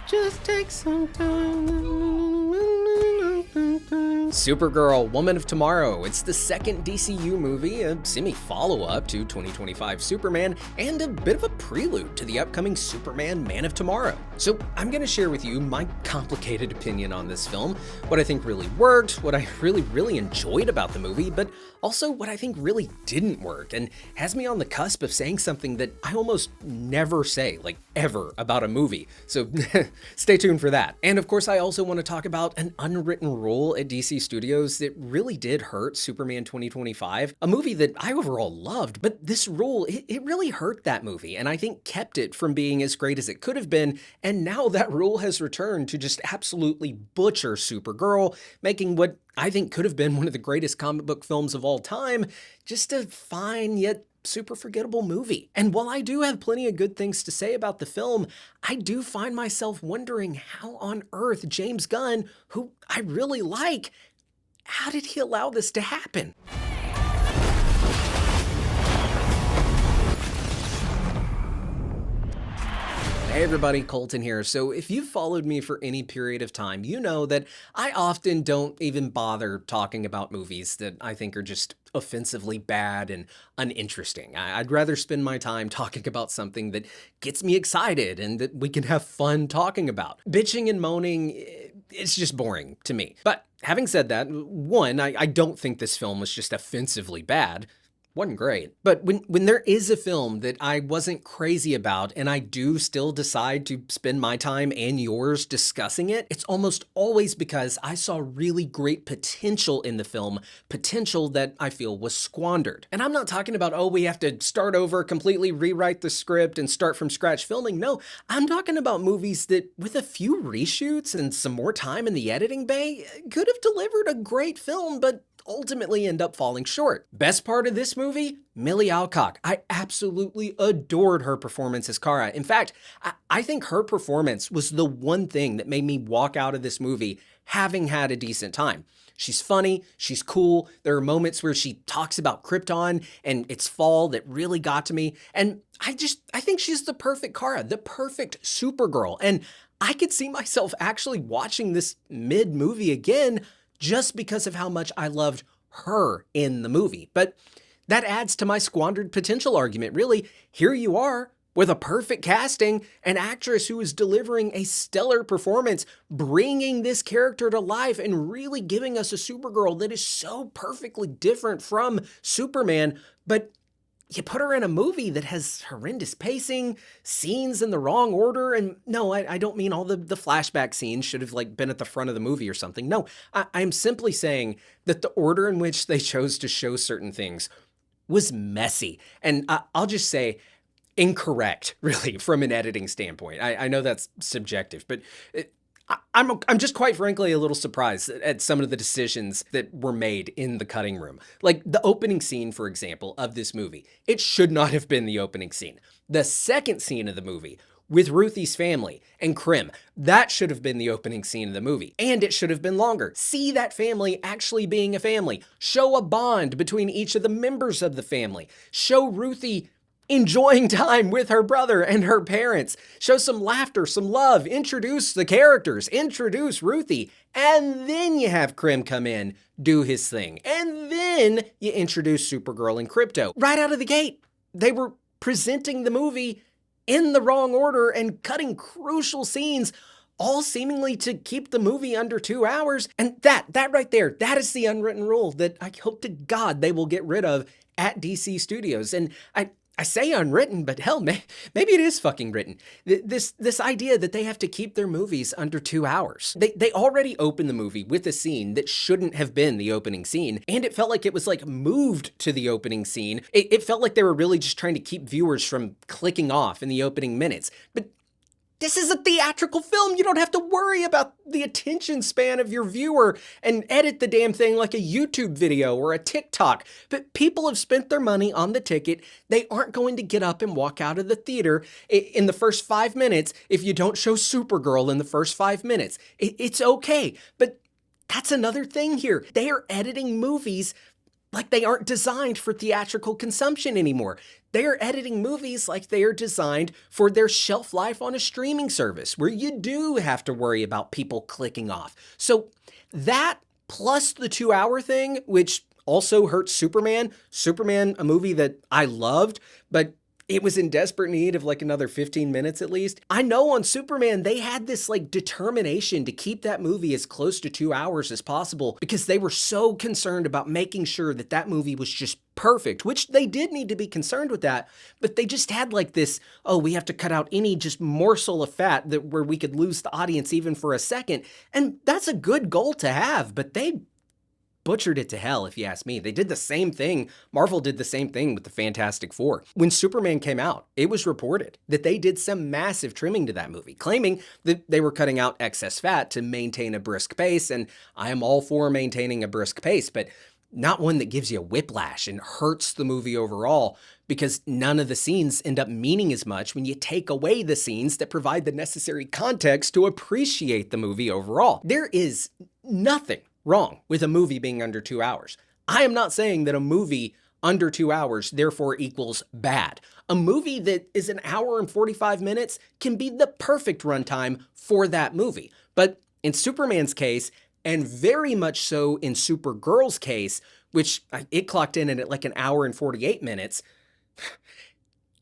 Just take some time. Supergirl, Woman of Tomorrow. It's the second DCU movie, a semi-follow-up to 2025 Superman, and a bit of a prelude to the upcoming Superman Man of Tomorrow. So I'm going to share with you my complicated opinion on this film, what I think really worked, what I really enjoyed about the movie, but also what I think really didn't work, and has me on the cusp of saying something that I almost never say, like ever, about a movie. So stay tuned for that. And of course, I also want to talk about an unwritten rule at DC Studios that really did hurt Superman 2025, a movie that I overall loved, but this rule, it really hurt that movie, and I think kept it from being as great as it could have been, and now that rule has returned to just absolutely butcher Supergirl, making what I think could have been one of the greatest comic book films of all time, just a fine yet super forgettable movie. And while I do have plenty of good things to say about the film, I do find myself wondering how on earth James Gunn, who I really like, how did he allow this to happen? Hey everybody, Colton here. So if you've followed me for any period of time, you know that I often don't even bother talking about movies that I think are just offensively bad and uninteresting. I'd rather spend my time talking about something that gets me excited and that we can have fun talking about. Bitching and moaning, it's just boring to me. But having said that, one, I don't think this film was just offensively bad. Wasn't great. But when there is a film that I wasn't crazy about and I do still decide to spend my time and yours discussing it, it's almost always because I saw really great potential in the film, potential that I feel was squandered. And I'm not talking about, oh, we have to start over, completely rewrite the script and start from scratch filming. No, I'm talking about movies that with a few reshoots and some more time in the editing bay could have delivered a great film, but ultimately end up falling short. Best part of this movie? Millie Alcock. I absolutely adored her performance as Kara. In fact, I think her performance was the one thing that made me walk out of this movie having had a decent time. She's funny, she's cool, there are moments where she talks about Krypton and its fall that really got to me, and I think she's the perfect Kara, the perfect Supergirl, and I could see myself actually watching this mid-movie again just because of how much I loved her in the movie. But that adds to my squandered potential argument, really. Here you are, with a perfect casting, an actress who is delivering a stellar performance, bringing this character to life and really giving us a Supergirl that is so perfectly different from Superman, but you put her in a movie that has horrendous pacing, scenes in the wrong order, and no, I don't mean all the flashback scenes should have been at the front of the movie or something. No, I'm simply saying that the order in which they chose to show certain things was messy, and I'll just say incorrect, really, from an editing standpoint. I know that's subjective, but I'm just quite frankly a little surprised at some of the decisions that were made in the cutting room. Like the opening scene, for example, of this movie. It should not have been the opening scene. The second scene of the movie with Ruthie's family and Krim, that should have been the opening scene of the movie. And it should have been longer. See that family actually being a family. Show a bond between each of the members of the family. Show Ruthie enjoying time with her brother and her parents. Show some laughter, some love, introduce the characters, introduce Ruthie, and then you have Krim come in, do his thing, and then you introduce Supergirl and Krypto. Right out of the gate, they were presenting the movie in the wrong order and cutting crucial scenes, all seemingly to keep the movie under 2 hours. And that right there, that is the unwritten rule that I hope to God they will get rid of at DC Studios. And I say unwritten, but hell, maybe it is fucking written. This idea that they have to keep their movies under 2 hours. They already opened the movie with a scene that shouldn't have been the opening scene, and it felt like it was moved to the opening scene. It felt like they were really just trying to keep viewers from clicking off in the opening minutes. But this is a theatrical film. You don't have to worry about the attention span of your viewer and edit the damn thing like a YouTube video or a TikTok. But people have spent their money on the ticket. They aren't going to get up and walk out of the theater in the first 5 minutes if you don't show Supergirl in the first 5 minutes. It's okay. But that's another thing here. They are editing movies like they aren't designed for theatrical consumption anymore. They are editing movies like they are designed for their shelf life on a streaming service where you do have to worry about people clicking off. So that plus the 2 hour thing, which also hurts Superman. Superman, a movie that I loved, but it was in desperate need of like another 15 minutes at least. I know on Superman, they had this like determination to keep that movie as close to 2 hours as possible because they were so concerned about making sure that that movie was just perfect, which they did need to be concerned with that. But they just had like this, oh, we have to cut out any just morsel of fat that where we could lose the audience even for a second. And that's a good goal to have, but they butchered it to hell, if you ask me. They did the same thing. Marvel did the same thing with the Fantastic Four. When Superman came out, it was reported that they did some massive trimming to that movie, claiming that they were cutting out excess fat to maintain a brisk pace. And I am all for maintaining a brisk pace, but not one that gives you a whiplash and hurts the movie overall, because none of the scenes end up meaning as much when you take away the scenes that provide the necessary context to appreciate the movie overall. There is nothing wrong with a movie being under 2 hours. I am not saying that a movie under 2 hours therefore equals bad. A movie that is an hour and 45 minutes can be the perfect runtime for that movie. But in Superman's case, and very much so in Supergirl's case, which it clocked in at like an hour and 48 minutes,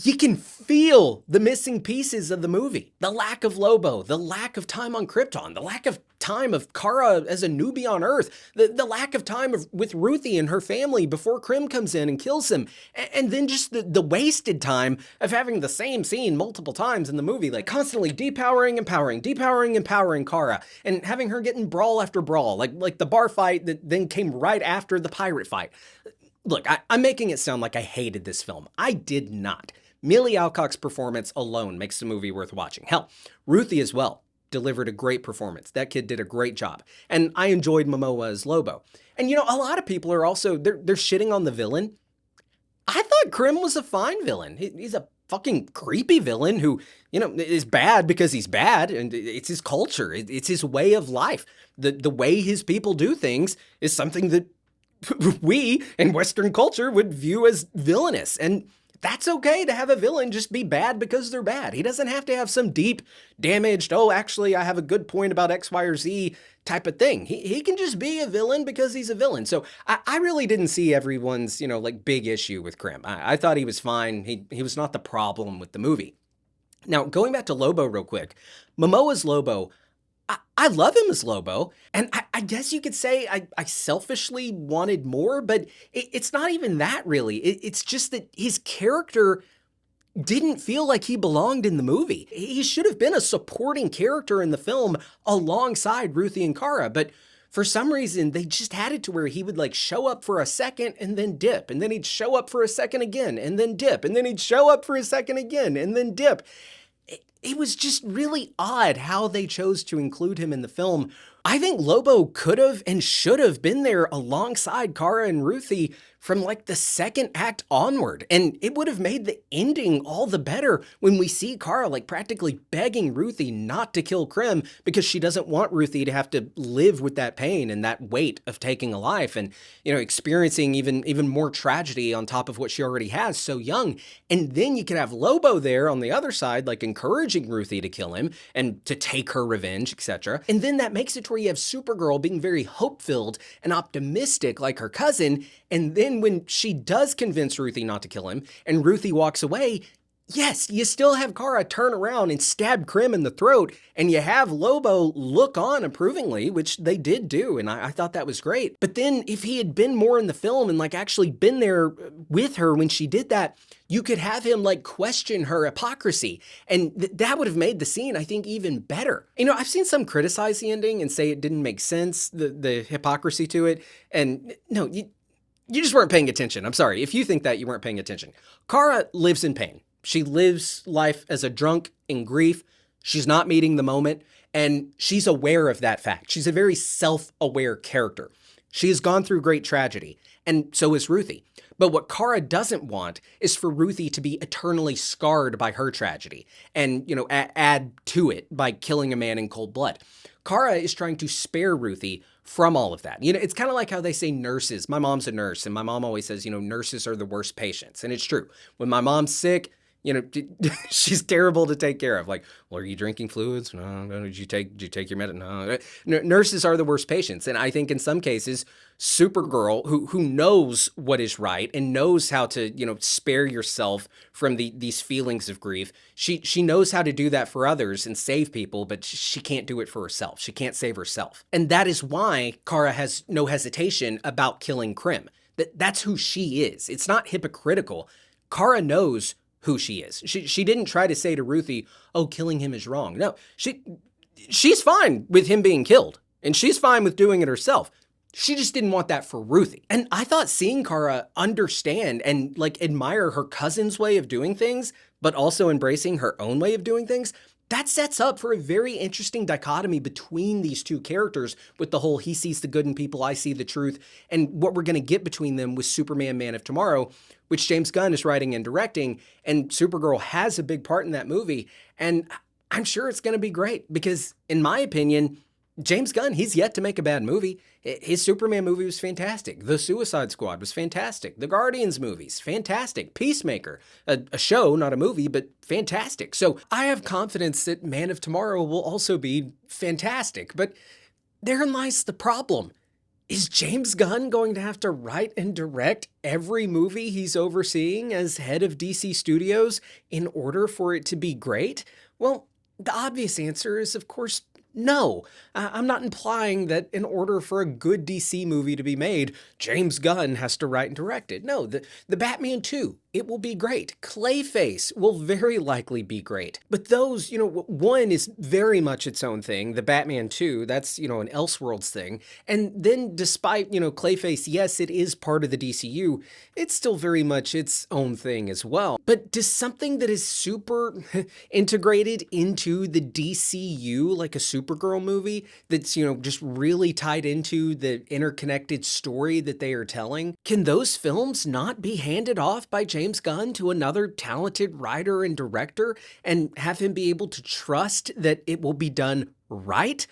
you can feel the missing pieces of the movie. The lack of Lobo, the lack of time on Krypton, the lack of time of Kara as a newbie on Earth, the lack of time with Ruthie and her family before Krim comes in and kills him, and then just the wasted time of having the same scene multiple times in the movie, like constantly depowering, empowering Kara, and having her getting brawl after brawl, like the bar fight that then came right after the pirate fight. Look, I'm making it sound like I hated this film. I did not. Millie Alcock's performance alone makes the movie worth watching. Hell, Ruthie as well delivered a great performance. That kid did a great job. And I enjoyed Momoa as Lobo. And you know, a lot of people are also, they're shitting on the villain. I thought Krim was a fine villain. He's a fucking creepy villain who, you know, is bad because he's bad, and it's his culture. It's his way of life. The way his people do things is something that we in Western culture would view as villainous. And that's okay to have a villain just be bad because they're bad. He doesn't have to have some deep, damaged, oh, actually, I have a good point about X, Y, or Z type of thing. He can just be a villain because he's a villain. So I really didn't see everyone's, you know, like big issue with Krim. I thought he was fine. He was not the problem with the movie. Now, going back to Lobo real quick, Momoa's Lobo, I love him as Lobo, and I guess you could say I selfishly wanted more, but it's not even that really. It's just that his character didn't feel like he belonged in the movie. He should have been a supporting character in the film alongside Ruthie and Kara, but for some reason, they just had it to where he would like show up for a second and then dip, and then he'd show up for a second again and then dip, and then he'd show up for a second again and then dip. It was just really odd how they chose to include him in the film. I think Lobo could have and should have been there alongside Kara and Ruthie from like the second act onward. And it would have made the ending all the better when we see Kara like practically begging Ruthie not to kill Krim because she doesn't want Ruthie to have to live with that pain and that weight of taking a life and, you know, experiencing even more tragedy on top of what she already has so young. And then you could have Lobo there on the other side, like encouraging Ruthie to kill him and to take her revenge, etc. And then that makes it where you have Supergirl being very hope-filled and optimistic like her cousin, and then when she does convince Ruthie not to kill him and Ruthie walks away, yes, you still have Kara turn around and stab Krim in the throat, and you have Lobo look on approvingly, which they did do, and I thought that was great. But then if he had been more in the film and like actually been there with her when she did that, you could have him like question her hypocrisy, and that would have made the scene, I think, even better. You know, I've seen some criticize the ending and say it didn't make sense, the hypocrisy to it, and no, you just weren't paying attention. I'm sorry. If you think that, you weren't paying attention. Kara lives in pain. She lives life as a drunk in grief. She's not meeting the moment, and she's aware of that fact. She's a very self-aware character. She has gone through great tragedy, and so is Ruthie. But what Kara doesn't want is for Ruthie to be eternally scarred by her tragedy and, add to it by killing a man in cold blood. Kara is trying to spare Ruthie from all of that. It's kind of like how they say nurses. My mom's a nurse, and my mom always says, nurses are the worst patients. And it's true. When my mom's sick, she's terrible to take care of. Like, well, are you drinking fluids? No. Did you take your medicine? No. Nurses are the worst patients. And I think in some cases, Supergirl, who knows what is right and knows how to, spare yourself from these feelings of grief, she knows how to do that for others and save people, but she can't do it for herself. She can't save herself. And that is why Kara has no hesitation about killing Krim. That's who she is. It's not hypocritical. Kara knows who she is. She didn't try to say to Ruthie, oh, killing him is wrong. No, she's fine with him being killed, and she's fine with doing it herself. She just didn't want that for Ruthie. And I thought seeing Kara understand and admire her cousin's way of doing things, but also embracing her own way of doing things, that sets up for a very interesting dichotomy between these two characters with the whole he sees the good in people, I see the truth, and what we're going to get between them with Superman Man of Tomorrow, which James Gunn is writing and directing, and Supergirl has a big part in that movie, and I'm sure it's going to be great because, in my opinion, James Gunn, he's yet to make a bad movie. His Superman movie was fantastic. The Suicide Squad was fantastic. The Guardians movies, fantastic. Peacemaker, a show, not a movie, but fantastic. So I have confidence that Man of Tomorrow will also be fantastic. But therein lies the problem. Is James Gunn going to have to write and direct every movie he's overseeing as head of DC Studios in order for it to be great? Well, the obvious answer is, of course, no. I'm not implying that in order for a good DC movie to be made, James Gunn has to write and direct it. No, the Batman 2, it will be great. Clayface will very likely be great. But those, one is very much its own thing. The Batman 2, that's, an Elseworlds thing. And then despite, Clayface, yes, it is part of the DCU, it's still very much its own thing as well. But does something that is super integrated into the DCU, like a Supergirl movie, that's, just really tied into the interconnected story that they are telling, can those films not be handed off by James Gunn to another talented writer and director and have him be able to trust that it will be done right?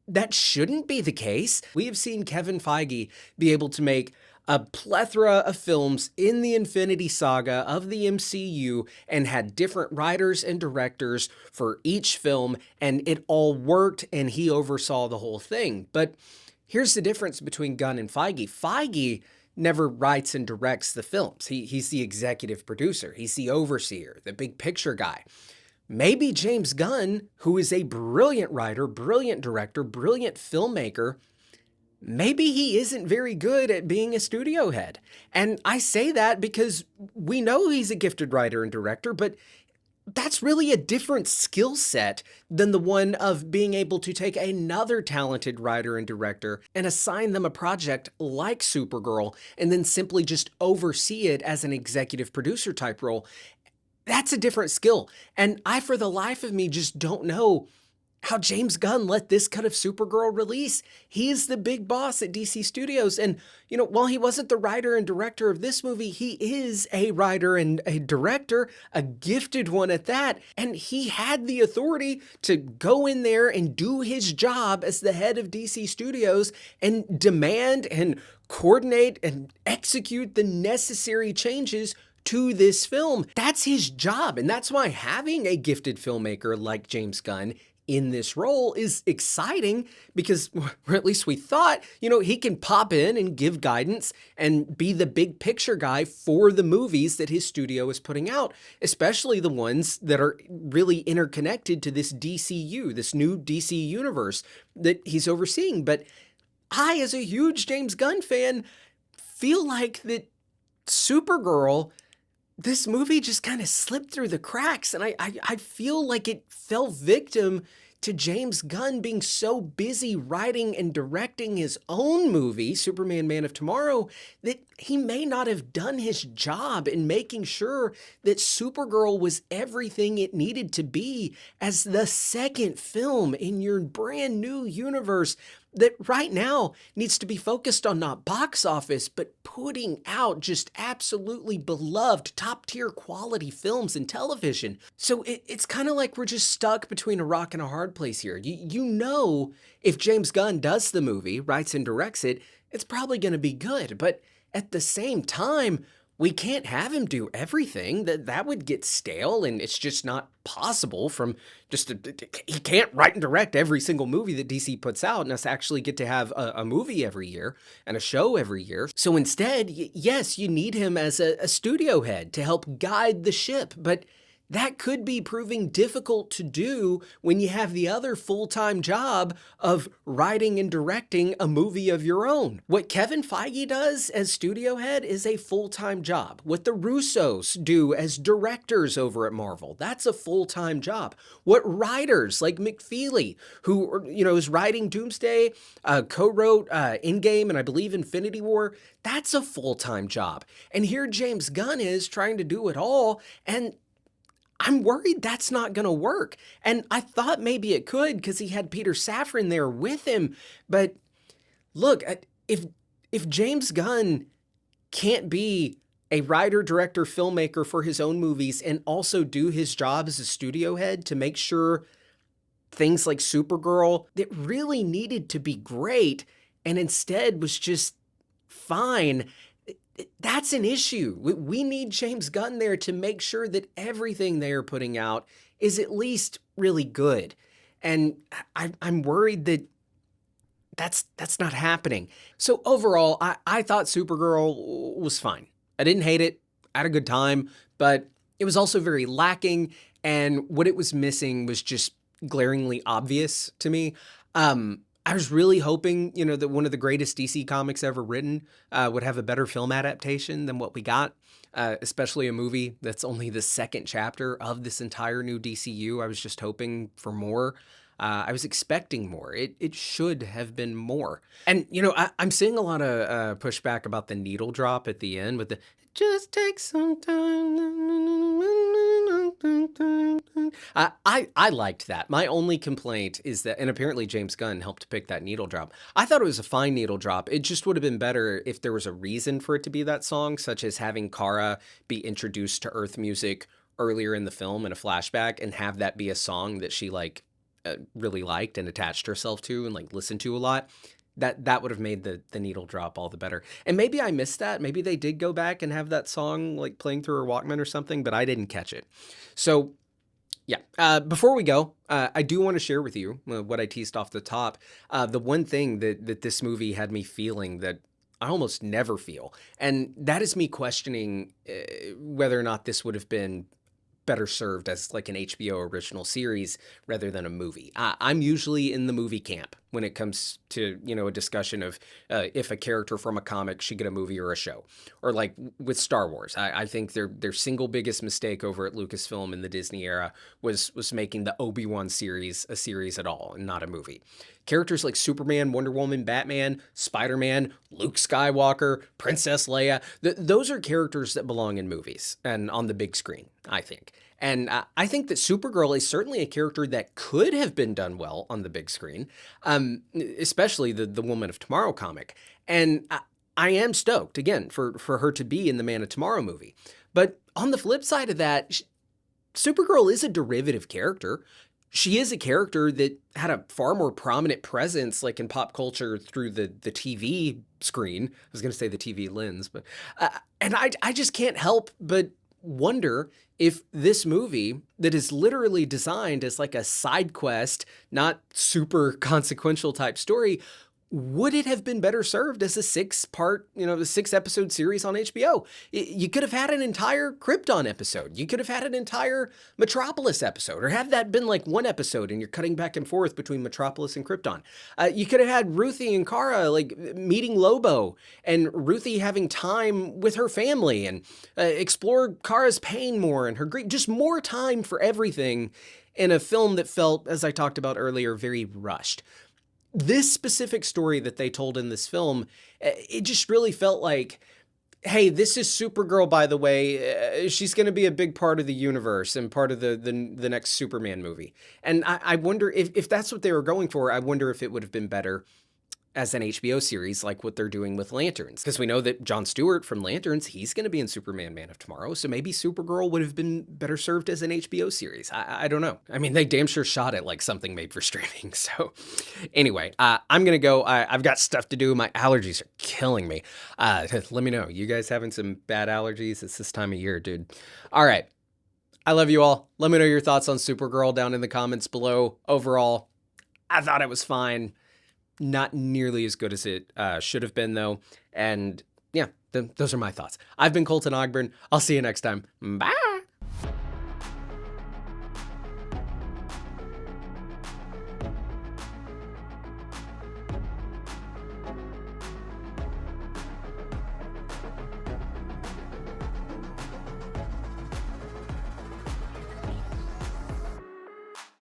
That shouldn't be the case. We have seen Kevin Feige be able to make a plethora of films in the Infinity Saga of the MCU and had different writers and directors for each film, and it all worked and he oversaw the whole thing. But here's the difference between Gunn and Feige. Feige never writes and directs the films. He's the executive producer. He's the overseer, the big picture guy. Maybe James Gunn, who is a brilliant writer, brilliant director, brilliant filmmaker, maybe he isn't very good at being a studio head. And I say that because we know he's a gifted writer and director, but that's really a different skill set than the one of being able to take another talented writer and director and assign them a project like Supergirl and then simply just oversee it as an executive producer type role. That's a different skill. And I, for the life of me, just don't know how James Gunn let this cut of Supergirl release. He is the big boss at DC Studios. And, while he wasn't the writer and director of this movie, he is a writer and a director, a gifted one at that. And he had the authority to go in there and do his job as the head of DC Studios and demand and coordinate and execute the necessary changes to this film. That's his job. And that's why having a gifted filmmaker like James Gunn in this role is exciting because, or at least we thought, he can pop in and give guidance and be the big picture guy for the movies that his studio is putting out, especially the ones that are really interconnected to this DCU, this new DC universe that he's overseeing. But I, as a huge James Gunn fan, feel like that Supergirl, this movie just kind of slipped through the cracks, and I feel like it fell victim to James Gunn being so busy writing and directing his own movie, Superman Man of Tomorrow, that he may not have done his job in making sure that Supergirl was everything it needed to be as the second film in your brand new universe that right now needs to be focused on not box office, but putting out just absolutely beloved top tier quality films and television. So it's kind of like we're just stuck between a rock and a hard place here. You know, if James Gunn does the movie, writes and directs it, it's probably going to be good. But at the same time, we can't have him do everything. That would get stale, and it's just not possible from he can't write and direct every single movie that DC puts out and us actually get to have a movie every year and a show every year. So instead, yes, you need him as a studio head to help guide the ship, but that could be proving difficult to do when you have the other full-time job of writing and directing a movie of your own. What Kevin Feige does as studio head is a full-time job. What the Russos do as directors over at Marvel, that's a full-time job. What writers like McFeely, who is writing Doomsday, co-wrote Endgame and I believe Infinity War, that's a full-time job. And here James Gunn is trying to do it all, and I'm worried that's not going to work. And I thought maybe it could because he had Peter Safran there with him. But look, if James Gunn can't be a writer, director, filmmaker for his own movies and also do his job as a studio head to make sure things like Supergirl that really needed to be great and instead was just fine, that's an issue. We need James Gunn there to make sure that everything they are putting out is at least really good. And I'm worried that that's not happening. So overall, I thought Supergirl was fine. I didn't hate it. I had a good time, but it was also very lacking. And what it was missing was just glaringly obvious to me. I was really hoping, that one of the greatest DC comics ever written would have a better film adaptation than what we got, especially a movie that's only the second chapter of this entire new DCU. I was just hoping for more. I was expecting more. It should have been more. And, I'm seeing a lot of pushback about the needle drop at the end with the just take some time. I liked that. My only complaint is that, and apparently James Gunn helped pick that needle drop. I thought it was a fine needle drop. It just would have been better if there was a reason for it to be that song, such as having Kara be introduced to Earth music earlier in the film in a flashback and have that be a song that she really liked and attached herself to and listened to a lot. That would have made the needle drop all the better. And maybe I missed that. Maybe they did go back and have that song playing through her Walkman or something, but I didn't catch it. So yeah, before we go, I do want to share with you what I teased off the top. The one thing that this movie had me feeling that I almost never feel, and that is me questioning whether or not this would have been better served as an HBO original series rather than a movie. I'm usually in the movie camp when it comes to, a discussion of if a character from a comic should get a movie or a show. Or with Star Wars, I think their single biggest mistake over at Lucasfilm in the Disney era was making the Obi-Wan series a series at all and not a movie. Characters like Superman, Wonder Woman, Batman, Spider-Man, Luke Skywalker, Princess Leia, those are characters that belong in movies and on the big screen, I think. And I think that Supergirl is certainly a character that could have been done well on the big screen, especially the Woman of Tomorrow comic. And I am stoked, again, for her to be in the Man of Tomorrow movie. But on the flip side of that, Supergirl is a derivative character. She is a character that had a far more prominent presence in pop culture through the TV screen. I was going to say the TV lens, but and I just can't help but wonder if this movie that is literally designed as a side quest, not super consequential type story, would it have been better served as a 6-part, the 6-episode series on HBO? You could have had an entire Krypton episode. You could have had an entire Metropolis episode, or have that been one episode and you're cutting back and forth between Metropolis and Krypton. You could have had Ruthie and Kara meeting Lobo and Ruthie having time with her family and explore Kara's pain more and her grief, just more time for everything. in a film that felt, as I talked about earlier, very rushed. This specific story that they told in this film, it just really felt like, hey, this is Supergirl, by the way. She's going to be a big part of the universe and part of the next Superman movie. And I wonder if that's what they were going for. I wonder if it would have been better as an HBO series like what they're doing with Lanterns. Because we know that Jon Stewart from Lanterns, he's going to be in Superman Man of Tomorrow. So maybe Supergirl would have been better served as an HBO series. I don't know. I mean, they damn sure shot it like something made for streaming. So anyway, I'm going to go. I've got stuff to do. My allergies are killing me. Let me know. You guys having some bad allergies? It's this time of year, dude. All right. I love you all. Let me know your thoughts on Supergirl down in the comments below. Overall, I thought it was fine. Not nearly as good as it should have been, though. And yeah, those are my thoughts. I've been Colton Ogburn. I'll see you next time. Bye.